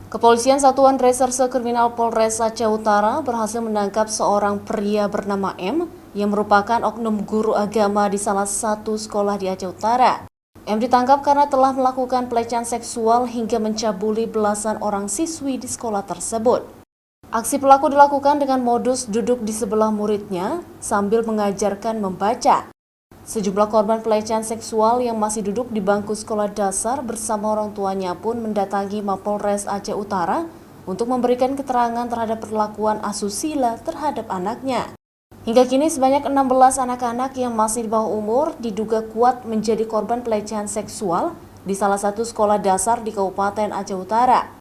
Kepolisian Satuan Reserse Kriminal Polres Aceh Utara berhasil menangkap seorang pria bernama M yang merupakan oknum guru agama di salah satu sekolah di Aceh Utara. M ditangkap karena telah melakukan pelecehan seksual hingga mencabuli belasan orang siswi di sekolah tersebut. Aksi pelaku dilakukan dengan modus duduk di sebelah muridnya sambil mengajarkan membaca. Sejumlah korban pelecehan seksual yang masih duduk di bangku sekolah dasar bersama orang tuanya pun mendatangi Mapolres Aceh Utara untuk memberikan keterangan terhadap perlakuan asusila terhadap anaknya. Hingga kini sebanyak 16 anak-anak yang masih di bawah umur diduga kuat menjadi korban pelecehan seksual di salah satu sekolah dasar di Kabupaten Aceh Utara.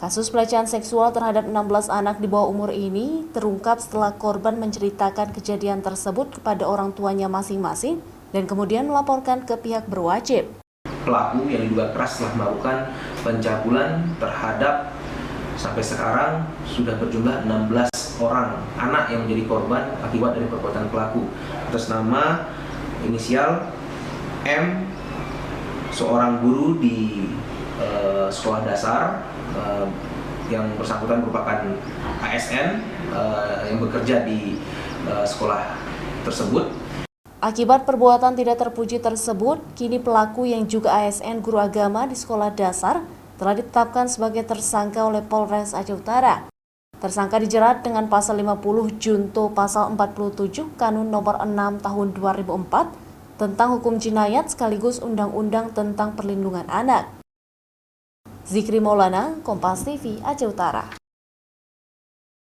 Kasus pelecehan seksual terhadap 16 anak di bawah umur ini terungkap setelah korban menceritakan kejadian tersebut kepada orang tuanya masing-masing dan kemudian melaporkan ke pihak berwajib. Pelaku yang diduga keras telah melakukan pencabulan terhadap sampai sekarang sudah berjumlah 16 orang anak yang menjadi korban akibat dari perbuatan pelaku. Atas nama inisial M, seorang guru di sekolah dasar yang bersangkutan merupakan ASN yang bekerja di sekolah tersebut. Akibat perbuatan tidak terpuji tersebut, kini pelaku yang juga ASN guru agama di sekolah dasar telah ditetapkan sebagai tersangka oleh Polres Aceh Utara. Tersangka dijerat dengan pasal 50 junto pasal 47 Kanun nomor 6 tahun 2004 tentang hukum jinayat sekaligus Undang-Undang tentang Perlindungan Anak. Zikri Maulana, Kompas TV, Aceh Utara.